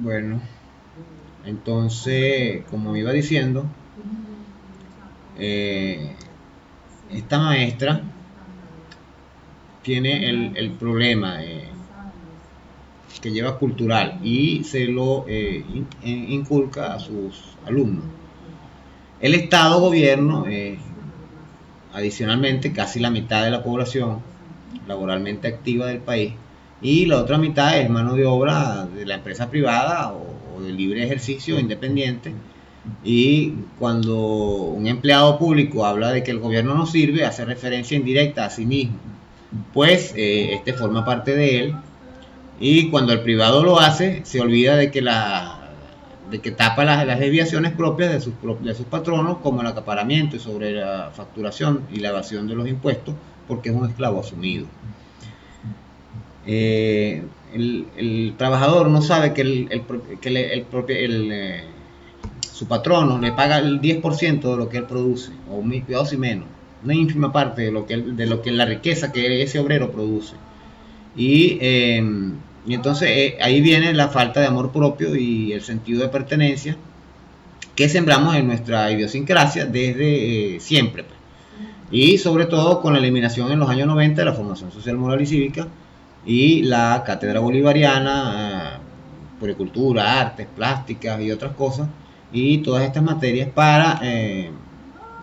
Bueno, entonces, como iba diciendo, eh, esta maestra tiene el problema que lleva cultural y se lo inculca a sus alumnos. El Estado, gobierno, adicionalmente casi la mitad de la población laboralmente activa del país, y la otra mitad es mano de obra de la empresa privada o de libre ejercicio independiente. Y cuando un empleado público habla de que el gobierno no sirve, hace referencia indirecta a sí mismo, pues este forma parte de él. Y cuando el privado lo hace, se olvida de que tapa las desviaciones propias de sus patronos, como el acaparamiento y sobre la facturación y la evasión de los impuestos, porque es un esclavo asumido. El trabajador no sabe que su patrono le paga el 10% de lo que él produce, o cuidado si menos, una ínfima parte de lo que la riqueza que ese obrero produce. Y, eh, y entonces ahí viene la falta de amor propio y el sentido de pertenencia que sembramos en nuestra idiosincrasia desde siempre, pues. Y sobre todo con la eliminación en los años 90 de la formación social, moral y cívica y la cátedra bolivariana, puricultura, artes, plásticas y otras cosas, y todas estas materias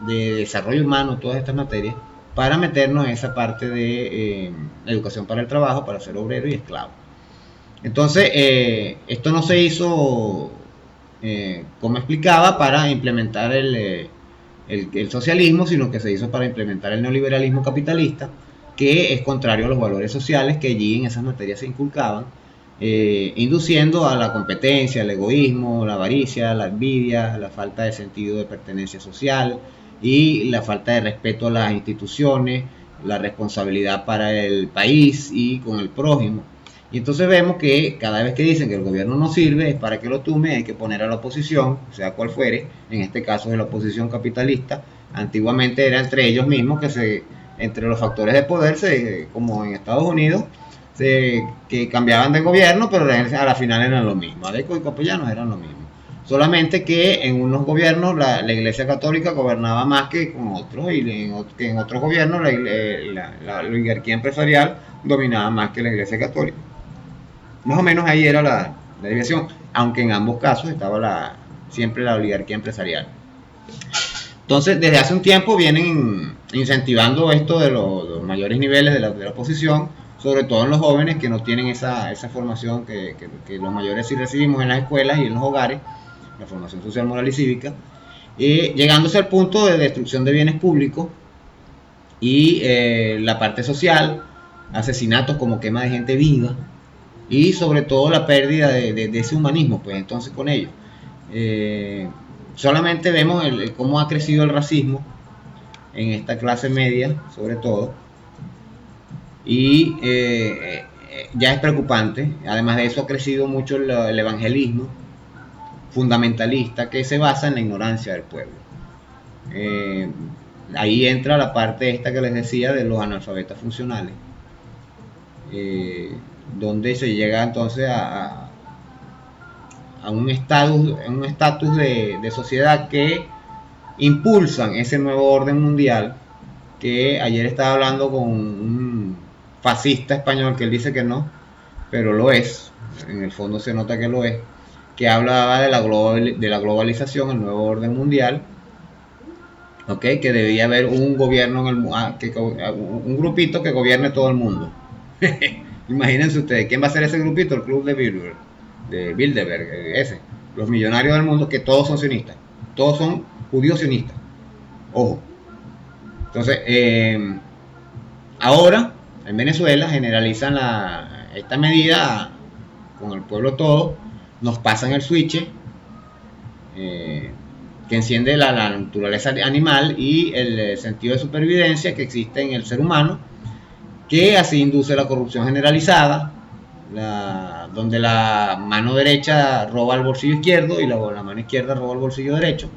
de desarrollo humano, todas estas materias, para meternos en esa parte de educación para el trabajo, para ser obrero y esclavo. Entonces, esto no se hizo, como explicaba, para implementar el socialismo, sino que se hizo para implementar el neoliberalismo capitalista, que es contrario a los valores sociales que allí en esas materias se inculcaban, induciendo a la competencia, el egoísmo, la avaricia, la envidia, la falta de sentido de pertenencia social y la falta de respeto a las instituciones, la responsabilidad para el país y con el prójimo. Y entonces vemos que cada vez que dicen que el gobierno no sirve es para que lo tumbe, hay que poner a la oposición, sea cual fuere, en este caso es la oposición capitalista. Antiguamente era entre ellos mismos entre los factores de poder, como en Estados Unidos, que cambiaban de gobierno, pero a la final eran lo mismo. Adeco y Copellanos eran lo mismo. Solamente que en unos gobiernos la Iglesia Católica gobernaba más que con otros, y que en otros gobiernos la oligarquía empresarial dominaba más que la Iglesia Católica. Más o menos ahí era la división, aunque en ambos casos estaba siempre la oligarquía empresarial. Entonces, desde hace un tiempo vienen incentivando esto de los mayores niveles de la oposición, sobre todo en los jóvenes que no tienen esa formación que los mayores sí recibimos en las escuelas y en los hogares, la formación social, moral y cívica, llegándose al punto de destrucción de bienes públicos y la parte social, asesinatos como quema de gente viva, y sobre todo la pérdida de ese humanismo, pues entonces con ellos. Solamente vemos cómo ha crecido el racismo en esta clase media, sobre todo, y ya es preocupante. Además de eso ha crecido mucho el evangelismo fundamentalista que se basa en la ignorancia del pueblo. Ahí entra la parte esta que les decía de los analfabetas funcionales, donde se llega entonces a un estatus de sociedad que impulsan ese nuevo orden mundial, que ayer estaba hablando con un fascista español que él dice que no, pero lo es, en el fondo se nota que lo es, que hablaba de la globalización, el nuevo orden mundial, ¿okay? Que debía haber un gobierno un grupito que gobierne todo el mundo. Imagínense ustedes, ¿quién va a ser ese grupito? El club de Bilderberg, ese. Los millonarios del mundo, que todos son sionistas. Todos son judíos sionistas. Ojo. Entonces, ahora, en Venezuela, generalizan esta medida con el pueblo todo. Nos pasan el switch que enciende la naturaleza animal y el sentido de supervivencia que existe en el ser humano, que así induce la corrupción generalizada, donde la mano derecha roba el bolsillo izquierdo y la mano izquierda roba el bolsillo derecho.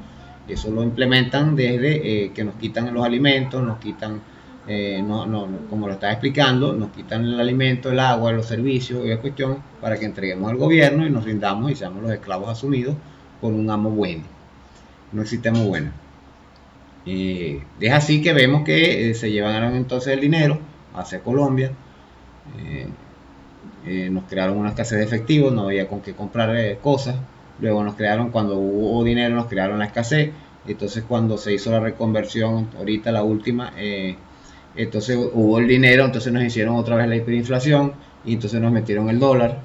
Eso lo implementan desde que nos quitan los alimentos, nos quitan como lo estaba explicando, nos quitan el alimento, el agua, los servicios y la cuestión para que entreguemos al gobierno y nos rindamos y seamos los esclavos asumidos por un amo bueno. No existe amo bueno. Es así que vemos que se llevaron entonces el dinero hacia Colombia. Nos crearon una escasez de efectivo, no había con qué comprar cosas. Luego nos crearon, cuando hubo dinero, nos crearon la escasez. Entonces cuando se hizo la reconversión, ahorita la última, entonces hubo el dinero, entonces nos hicieron otra vez la hiperinflación y entonces nos metieron el dólar.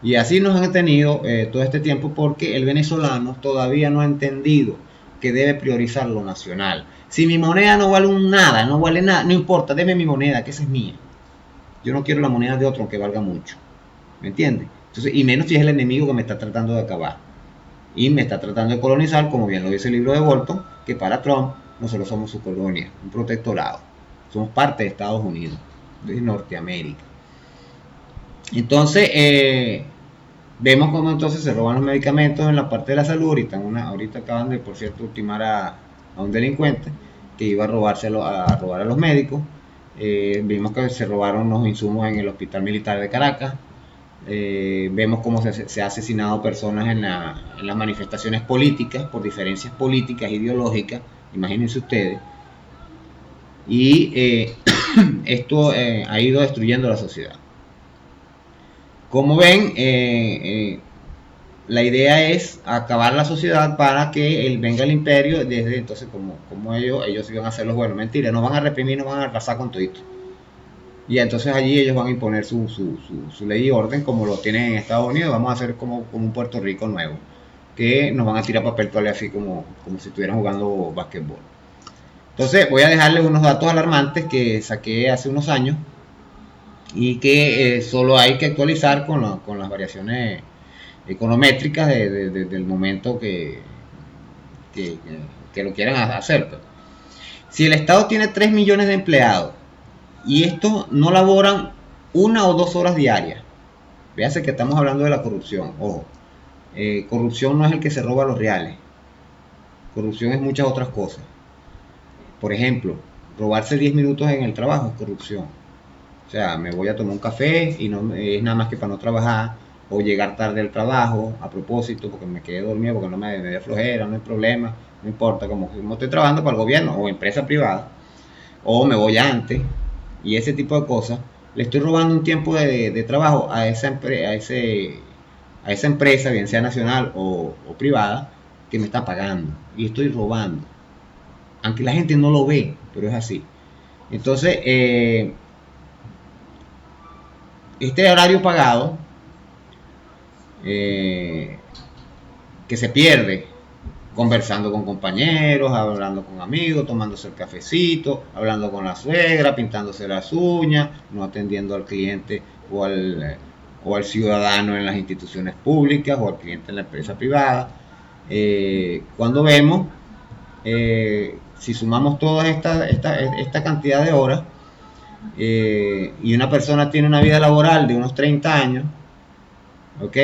Y así nos han tenido todo este tiempo porque el venezolano todavía no ha entendido que debe priorizar lo nacional. Si mi moneda no vale nada, no vale nada, no importa, deme mi moneda, que esa es mía. Yo no quiero la moneda de otro que valga mucho. ¿Me entiendes? Entonces, y menos si es el enemigo que me está tratando de acabar. Y me está tratando de colonizar, como bien lo dice el libro de Bolton, que para Trump nosotros somos su colonia, un protectorado. Somos parte de Estados Unidos, de Norteamérica. Entonces, vemos cómo entonces se roban los medicamentos en la parte de la salud. Ahorita acaban de, por cierto, ultimar a un delincuente que iba a robar a los médicos. Vimos que se robaron los insumos en el Hospital Militar de Caracas. Vemos cómo se ha asesinado personas en las manifestaciones políticas por diferencias políticas, ideológicas, imagínense ustedes. Y esto ha ido destruyendo la sociedad. Como ven, la idea es acabar la sociedad para que venga el imperio. Desde entonces, como ellos iban a hacer los buenos. Mentira, nos van a reprimir, nos van a arrasar con todito. Y entonces allí ellos van a imponer su ley y orden como lo tienen en Estados Unidos. Vamos a hacer como un Puerto Rico nuevo, que nos van a tirar papel toalla así como si estuvieran jugando basquetbol. Entonces voy a dejarles unos datos alarmantes que saqué hace unos años y que solo hay que actualizar con las variaciones econométricas del momento que lo quieran hacer. Pues. Si el Estado tiene 3 millones de empleados y estos no laboran 1 o 2 horas diarias, véase que estamos hablando de la corrupción. Ojo, corrupción no es el que se roba los reales, corrupción es muchas otras cosas. Por ejemplo, robarse 10 minutos en el trabajo es corrupción. O sea, me voy a tomar un café y no es nada más que para no trabajar, o llegar tarde al trabajo a propósito porque me quedé dormido, porque no me dio flojera, no hay problema, no importa, como estoy trabajando para el gobierno o empresa privada, o me voy antes, y ese tipo de cosas, le estoy robando un tiempo de trabajo a esa empresa, bien sea nacional o privada, que me está pagando, y estoy robando, aunque la gente no lo ve, pero es así. Entonces, este horario pagado que se pierde conversando con compañeros, hablando con amigos, tomándose el cafecito, hablando con la suegra, pintándose las uñas, no atendiendo al cliente o al ciudadano en las instituciones públicas o al cliente en la empresa privada. Cuando vemos, si sumamos toda esta cantidad de horas, y una persona tiene una vida laboral de unos 30 años, ¿ok?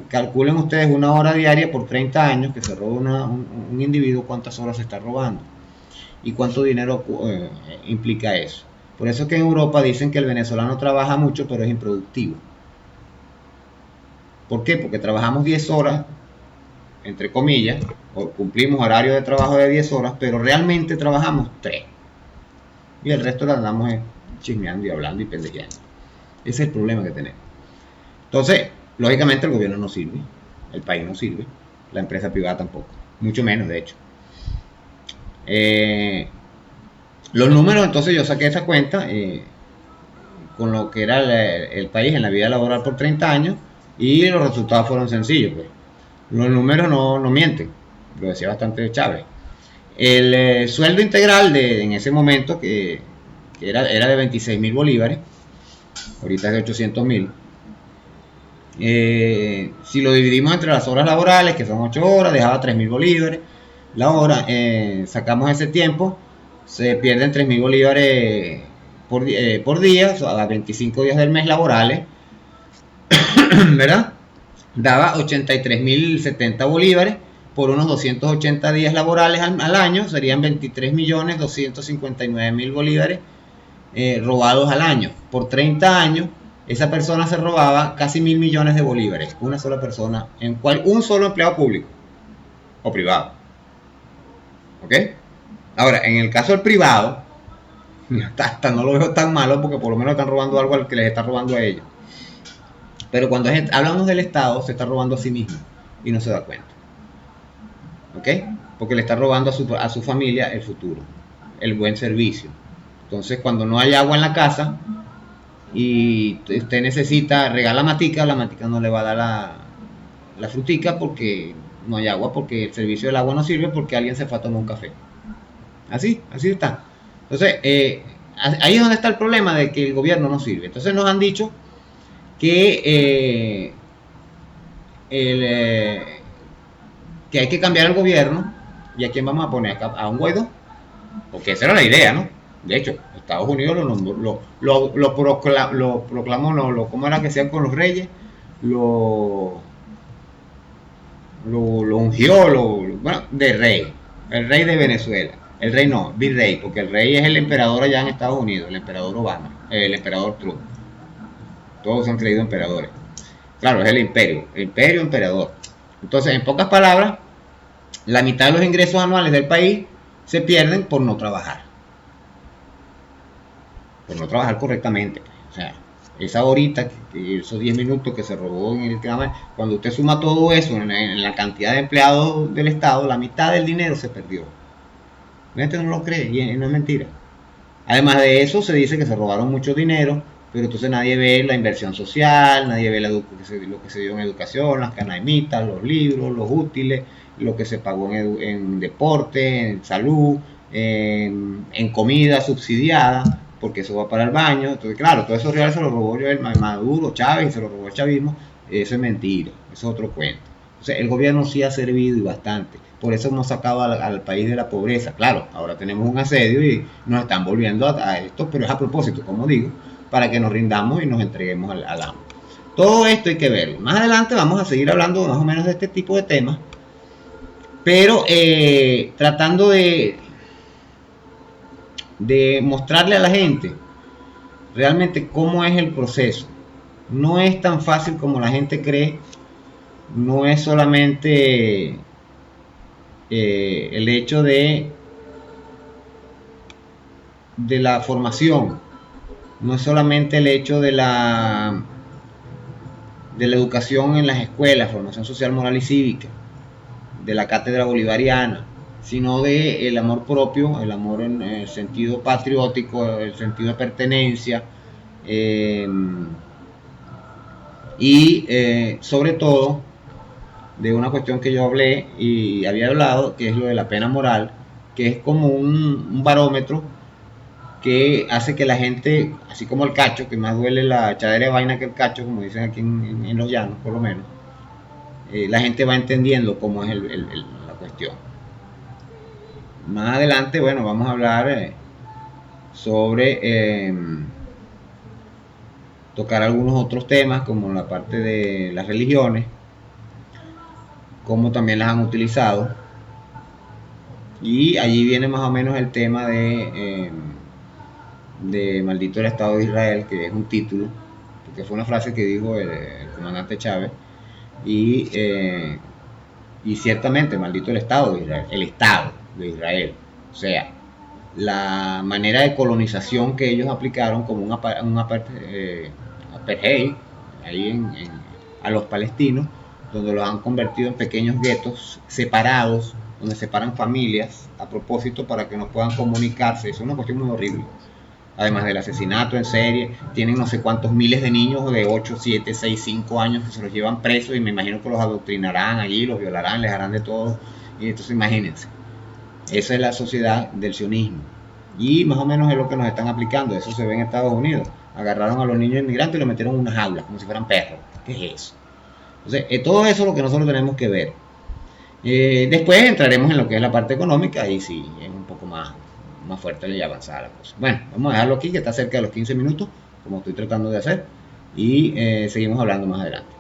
Calculen ustedes una hora diaria por 30 años que se roba un individuo, cuántas horas se está robando y cuánto dinero implica eso. Por eso es que en Europa dicen que el venezolano trabaja mucho pero es improductivo. ¿Por qué? Porque trabajamos 10 horas, entre comillas, o cumplimos horario de trabajo de 10 horas, pero realmente trabajamos 3. Y el resto lo andamos chismeando y hablando y pendejeando. Ese es el problema que tenemos. Entonces, lógicamente el gobierno no sirve, el país no sirve, la empresa privada tampoco, mucho menos de hecho. Los números, entonces yo saqué esa cuenta con lo que era el país en la vida laboral por 30 años y los resultados fueron sencillos. Pues. Los números no mienten, lo decía bastante Chávez. El sueldo integral en ese momento, que era de 26.000 bolívares, ahorita es de 800.000. Si lo dividimos entre las horas laborales, que son 8 horas, dejaba 3.000 bolívares la hora, sacamos ese tiempo, se pierden 3.000 bolívares por día, a 25 días del mes laborales, ¿verdad? Daba 83.070 bolívares, por unos 280 días laborales al año, serían 23.259.000 bolívares robados al año. Por 30 años, esa persona se robaba casi 1.000 millones de bolívares, una sola persona, en cual un solo empleado público o privado. ¿Ok? Ahora, en el caso del privado, hasta no lo veo tan malo porque por lo menos están robando algo al que les está robando a ellos. Pero cuando hablamos del Estado, se está robando a sí mismo y no se da cuenta. ¿Ok? Porque le está robando a su familia el futuro, el buen servicio. Entonces, cuando no hay agua en la casa y usted necesita regar la matica no le va a dar la frutica porque no hay agua, porque el servicio del agua no sirve porque alguien se fue a tomar un café. Así está. Entonces, ahí es donde está el problema de que el gobierno no sirve. Entonces nos han dicho que que hay que cambiar el gobierno. ¿Y a quién vamos a poner? ¿A un Guaidó? Porque esa era la idea, ¿no? De hecho, Estados Unidos lo proclamó, ¿cómo era que sean con los reyes? Lo ungió, bueno, de rey. El rey de Venezuela. El rey no, virrey, porque el rey es el emperador allá en Estados Unidos, el emperador Obama, el emperador Trump. Todos se han creído emperadores. Claro, es el imperio emperador. Entonces, en pocas palabras, la mitad de los ingresos anuales del país se pierden por no trabajar. Por no trabajar correctamente. O sea, esa horita, esos 10 minutos que se robó en el tema, cuando usted suma todo eso en la cantidad de empleados del Estado, la mitad del dinero se perdió. La gente no lo cree y no es mentira. Además de eso, se dice que se robaron mucho dinero, pero entonces nadie ve la inversión social, nadie ve lo que se dio en educación, las canaimitas, los libros, los útiles, lo que se pagó en deporte, en salud, en comida subsidiada, porque eso va para el baño. Entonces, claro, todo eso real se lo robó el Maduro, Chávez, y se lo robó el chavismo. Eso es mentira, eso es otro cuento. Entonces, el gobierno sí ha servido y bastante. Por eso hemos sacado al país de la pobreza. Claro, ahora tenemos un asedio y nos están volviendo a esto, pero es a propósito, como digo, para que nos rindamos y nos entreguemos al amo. Todo esto hay que verlo. Más adelante vamos a seguir hablando más o menos de este tipo de temas, pero tratando de mostrarle a la gente realmente cómo es el proceso. No es tan fácil como la gente cree, no es solamente el hecho de la formación, no es solamente el hecho de la educación en las escuelas, formación social, moral y cívica, de la cátedra bolivariana, sino de el amor propio, el amor en el sentido patriótico, el sentido de pertenencia, y sobre todo de una cuestión que yo hablé y había hablado, que es lo de la pena moral, que es como un barómetro que hace que la gente, así como el cacho, que más duele la echadera de vaina que el cacho, como dicen aquí en los llanos, por lo menos, la gente va entendiendo cómo es la cuestión. Más adelante, bueno, vamos a hablar sobre tocar algunos otros temas, como la parte de las religiones, cómo también las han utilizado. Y allí viene más o menos el tema de maldito el Estado de Israel, que es un título, porque fue una frase que dijo el comandante Chávez, y ciertamente maldito el Estado de Israel, el Estado de Israel, o sea, la manera de colonización que ellos aplicaron como un apartheid ahí a los palestinos, donde los han convertido en pequeños guetos separados, donde separan familias a propósito para que no puedan comunicarse. Eso es una cuestión muy horrible. Además del asesinato en serie, tienen no sé cuántos miles de niños de 8, 7, 6, 5 años que se los llevan presos y me imagino que los adoctrinarán allí, los violarán, les harán de todo. Y entonces imagínense, esa es la sociedad del sionismo. Y más o menos es lo que nos están aplicando. Eso se ve en Estados Unidos. Agarraron a los niños inmigrantes y los metieron en una jaula, como si fueran perros. ¿Qué es eso? Entonces, todo eso es lo que nosotros tenemos que ver. Después entraremos en lo que es la parte económica y sí, es un poco más fuerte y avanzada la cosa. Bueno, vamos a dejarlo aquí, que está cerca de los 15 minutos, como estoy tratando de hacer, y seguimos hablando más adelante.